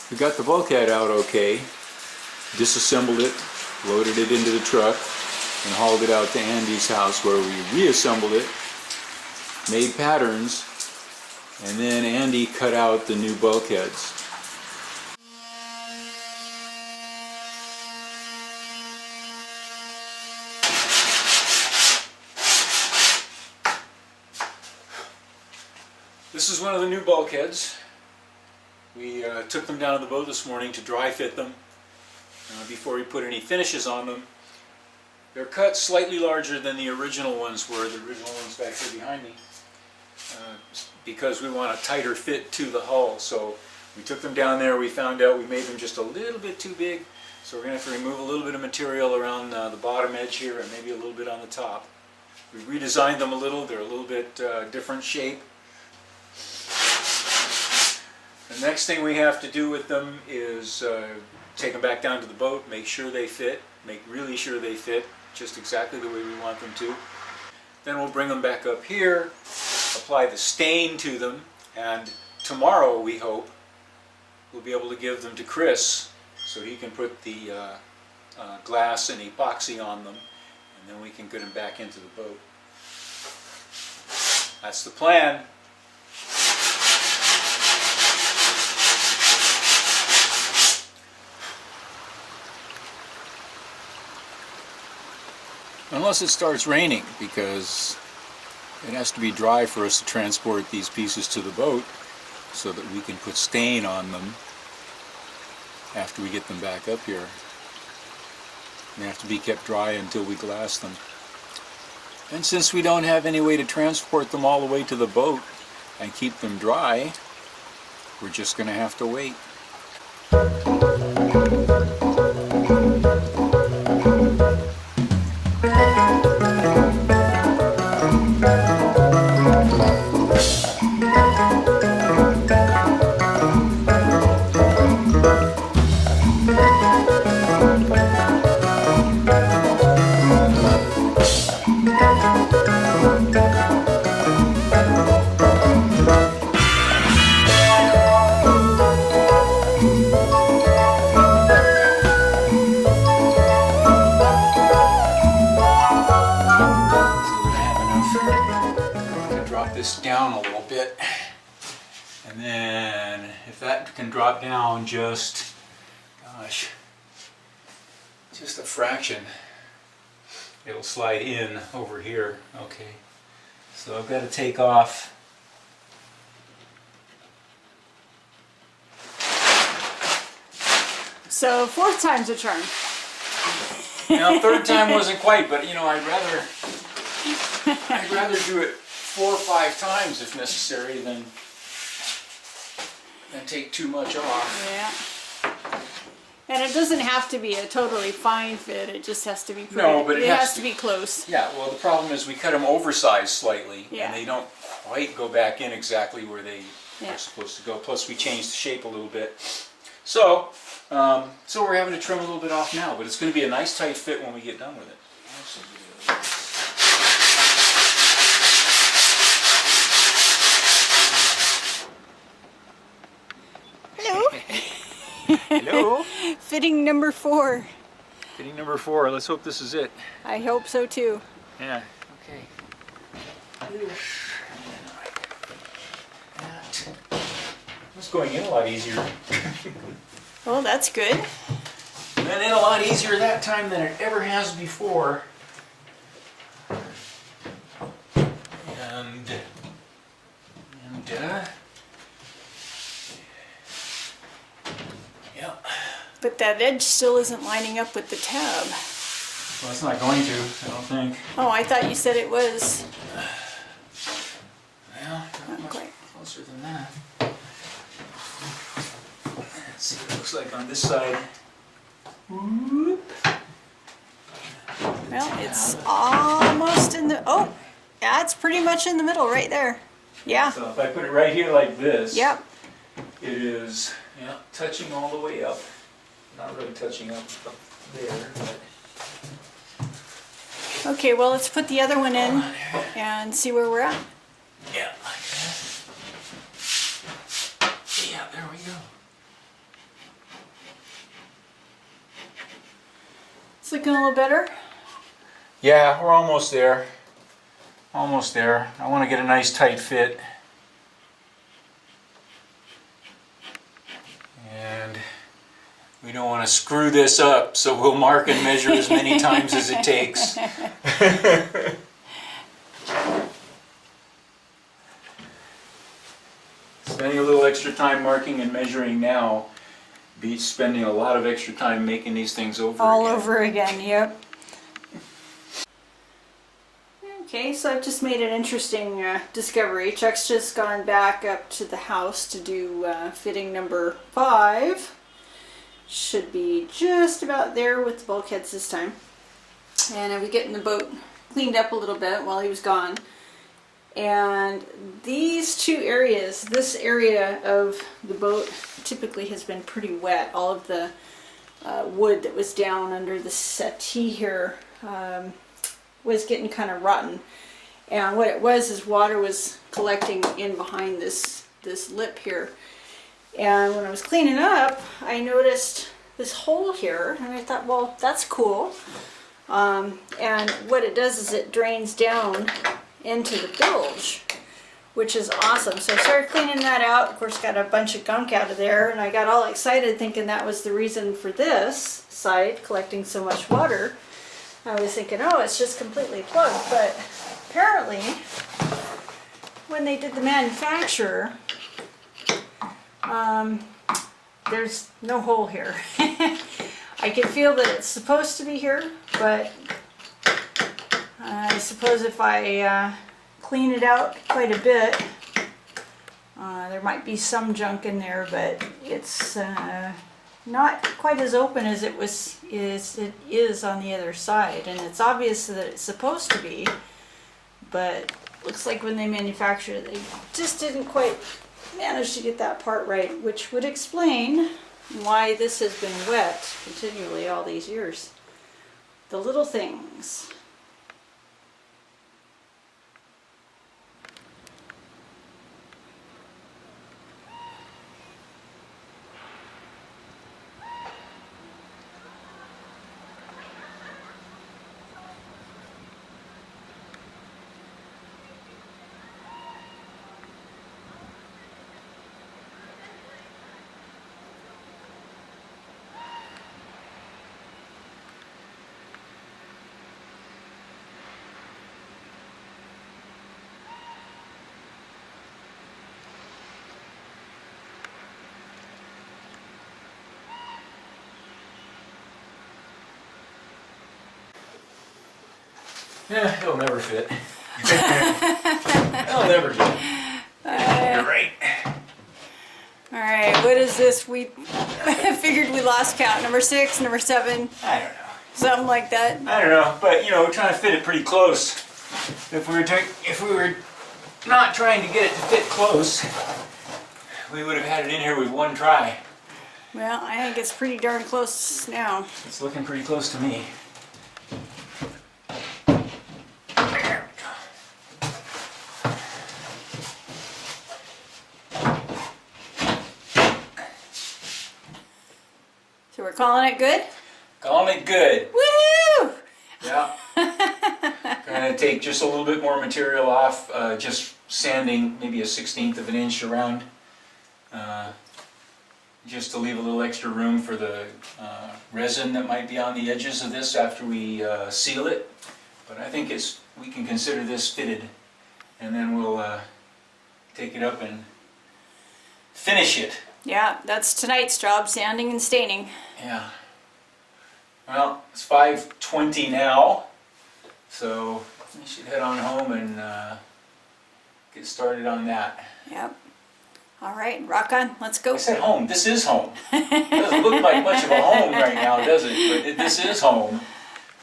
We got the bulkhead out okay, disassembled it, loaded it into the truck, and hauled it out to Andy's house where we reassembled it, made patterns, and then Andy cut out the new bulkheads. This is one of the new bulkheads. We took them down to the boat this morning to dry fit them before we put any finishes on them. They're cut slightly larger than the original ones were, the original ones back here behind me, because we want a tighter fit to the hull. So we took them down there, we found out we made them just a little bit too big, so we're going to have to remove a little bit of material around the bottom edge here and maybe a little bit on the top. We redesigned them a little, they're a little bit different shape. The next thing we have to do with them is take them back down to the boat, make sure they fit, make really sure they fit just exactly the way we want them to. Then we'll bring them back up here, apply the stain to them, and tomorrow we hope we'll be able to give them to Chris so he can put the glass and epoxy on them, and then we can get them back into the boat. That's the plan. Unless it starts raining, because it has to be dry for us to transport these pieces to the boat so that we can put stain on them after we get them back up here. They have to be kept dry until we glass them. And since we don't have any way to transport them all the way to the boat and keep them dry, we're just going to have to wait. This down a little bit, and then if that can drop down just a fraction, it'll slide in over here. Okay, so I've got to take off So 4th time's a charm. now. Third time wasn't quite, but you know, I'd rather do it 4 or 5 times if necessary than take too much off. Yeah. And it doesn't have to be a totally fine fit, it just has to be pretty. No, but it has to be close. Yeah, well, the problem is we cut them oversized slightly, Yeah. and they don't quite go back in exactly where they Yeah. are supposed to go. Plus we changed the shape a little bit. So we're having to trim a little bit off now, but it's going to be a nice tight fit when we get done with it. Hello. Fitting number 4. Fitting number 4. Let's hope this is it. I hope so too. Yeah. Okay. It's going in a lot easier. Well, that's good. And in a lot easier that time than it ever has before. And yeah. But that edge still isn't lining up with the tab. Well, it's not going to, I don't think. Oh, I thought you said it was. Well, not much quite. closer than that. Let's see what it looks like on this side. Whoop. Well, it's almost in the. Oh, yeah, it's pretty much in the middle right there. Yeah. So if I put it right here like this, Yep. it is touching all the way up. Not really touching up there, but Okay, well, let's put the other one in and see where we're at. yeah, like that. Yeah, there we go. It's looking a little better. Yeah, we're almost there. Almost there. I want to get a nice tight fit. And we don't want to screw this up, so we'll mark and measure as many times as it takes. Spending a little extra time marking and measuring now beats spending a lot of extra time making these things over All again. over again, yep. Okay, so I've just made an interesting discovery. Chuck's just gone back up to the house to do fitting number 5. Should be just about there with the bulkheads this time. And I was getting the boat cleaned up a little bit while he was gone. And these two areas, this area of the boat typically has been pretty wet. All of the wood that was down under the settee here was getting kind of rotten. And what it was is water was collecting in behind this lip here. And when I was cleaning up, I noticed this hole here, and I thought, well, that's cool. And what it does is it drains down into the bilge, which is awesome. So I started cleaning that out. Of course, got a bunch of gunk out of there, and I got all excited thinking that was the reason for this side collecting so much water. I was thinking, oh, it's just completely plugged, but apparently when they did the manufacture, there's no hole here. I can feel that it's supposed to be here, but I suppose if I clean it out quite a bit, there might be some junk in there, but it's not quite as open as it is on the other side, and it's obvious that it's supposed to be, but looks like when they manufactured it, they just didn't quite manage to get that part right, which would explain why this has been wet continually all these years. The little things. Yeah, it'll never fit. It'll never fit. You're right. Alright, what is this? We figured we lost count. Number 6, number 7, I don't know. something like that. I don't know, but you know, we're trying to fit it pretty close. If we were not trying to get it to fit close, we would have had it in here with one try. Well, I think it's pretty darn close now. It's looking pretty close to me. So we're calling it good? Calling it good. Woohoo! Yeah. Gonna take just a little bit more material off, just sanding maybe a 1/16 of an inch around, just to leave a little extra room for the resin that might be on the edges of this after we seal it. But I think we can consider this fitted, and then we'll take it up and finish it. Yeah, that's tonight's job, sanding and staining. Yeah. Well, it's 5:20 now, so we should head on home and get started on that. Yep. All right, rock on. Let's go. I said home. This is home. It doesn't look like much of a home right now, does it? But this is home.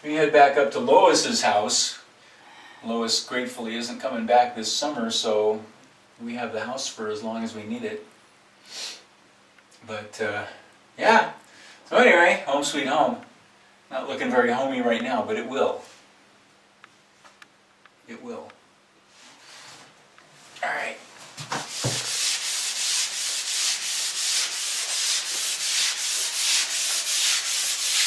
We head back up to Lois's house. Lois gratefully isn't coming back this summer, so we have the house for as long as we need it. But yeah. So anyway, home sweet home. Not looking very homey right now, but it will. It will. All right.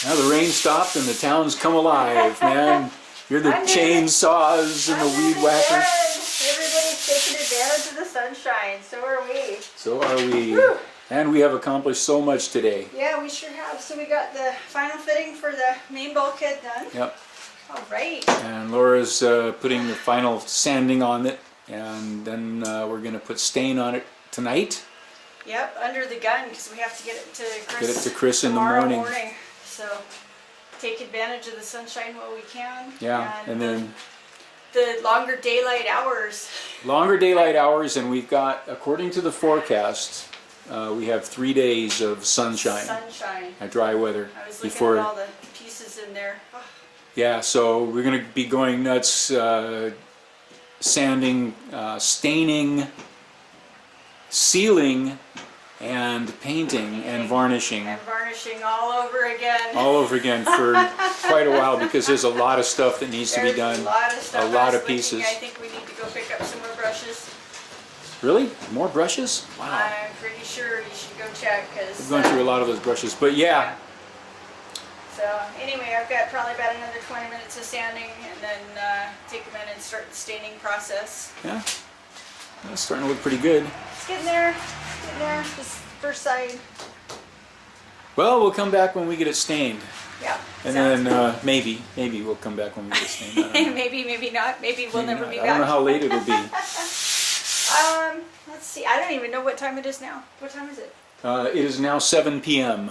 Now the rain stopped and the town's come alive, man. You're the Under chainsaws and the under weed the whackers. sun. Everybody's taking advantage of the sunshine. So are we. So are we. Whew. And we have accomplished so much today. Yeah, we sure have. So we got the final fitting for the main bulkhead done. Yep. All right. And Laura's putting the final sanding on it. And then we're going to put stain on it tonight. Yep, under the gun because we have to get it to Chris. Get it to Chris in the tomorrow morning. So take advantage of the sunshine while we can. Yeah, and then the longer daylight hours. longer daylight hours, and we've got, according to the forecast, we have 3 days of sunshine. Sunshine. Dry weather. I was looking before. at all the pieces in there. Oh. Yeah, so we're going to be going nuts, sanding, staining, sealing, and painting and varnishing. And varnishing all over again. All over again for quite a while because there's a lot of stuff that needs to be done. A lot of stuff. A lot of looking, pieces. I think we need to go pick up some more brushes. Really? More brushes? Wow. I'm pretty sure you should go check because. We've gone through a lot of those brushes, but yeah. So anyway, I've got probably about another 20 minutes of sanding and then take them in and start the staining process. Yeah. That's starting to look pretty good. It's getting there. It's getting there. This first side. Well, we'll come back when we get it stained. Yeah. And sounds then maybe we'll come back when we get it stained. I don't know. maybe, maybe not. Maybe we'll Maybe never not. be I back. don't know how late it'll be. Let's see. I don't even know what time it is now. What time is it? It is now 7 p.m.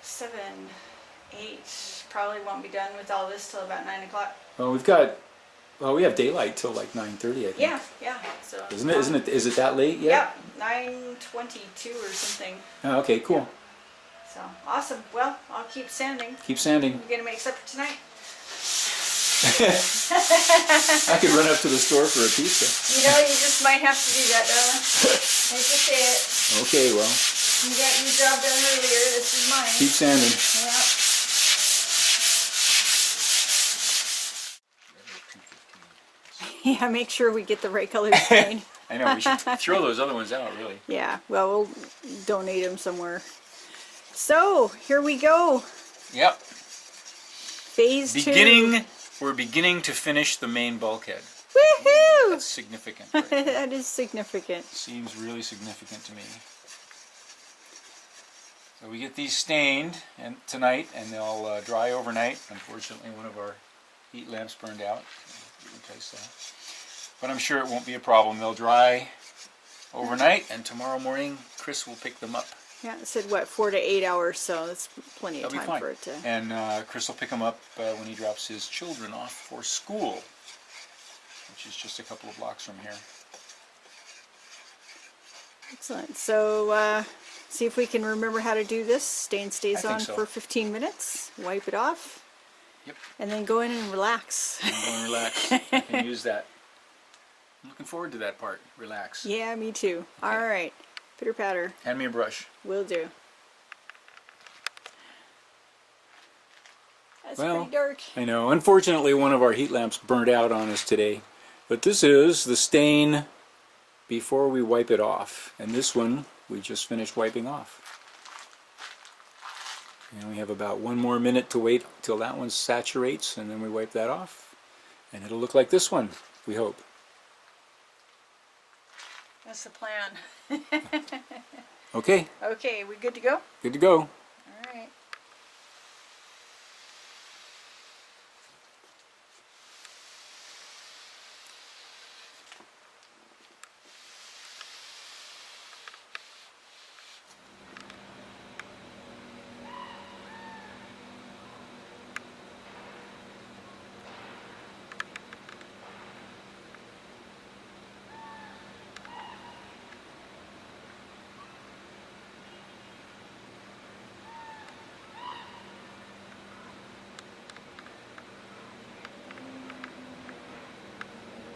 7, 8. Probably won't be done with all this till about 9 o'clock. Well, we have daylight till like 9:30, I think. Yeah, yeah. So. Is it that late yet? Yep, 9:22 or something. Oh, okay, cool. So awesome. Well, I'll keep sanding. Keep sanding. We're gonna make supper tonight. I could run up to the store for a pizza. You know, you just might have to do that, darling. I hate to say it. Okay, well. You got your job done earlier. This is mine. Keep sanding. Yeah. Yeah, make sure we get the right color stain. I know, we should throw those other ones out, really. Yeah, well, we'll donate them somewhere. So, here we go. Yep. Phase 2. We're beginning to finish the main bulkhead. Woohoo! That's significant. Right? That is significant. Seems really significant to me. So we get these stained tonight, and they'll dry overnight. Unfortunately, one of our heat lamps burned out. Replace that. But I'm sure it won't be a problem. They'll dry overnight, and tomorrow morning Chris will pick them up. Yeah, it said what, 4 to 8 hours, so that's plenty of That'll be time fine. for it to. And Chris will pick them up when he drops his children off for school, which is just a couple of blocks from here. Excellent. So, see if we can remember how to do this. Stain stays I think on so. for 15 minutes. Wipe it off. Yep. And then go in and relax. I'm going to relax. I can use that. I'm looking forward to that part. Relax. Yeah, me too. Okay. All right. Pitter patter. Hand me a brush. Will do. That's Well, pretty dark. I know. Unfortunately, one of our heat lamps burnt out on us today. But this is the stain before we wipe it off. And this one we just finished wiping off. And we have about 1 more minute to wait till that one saturates, and then we wipe that off. And it'll look like this one, we hope. That's the plan. Okay, Okay, we good to go? good to go.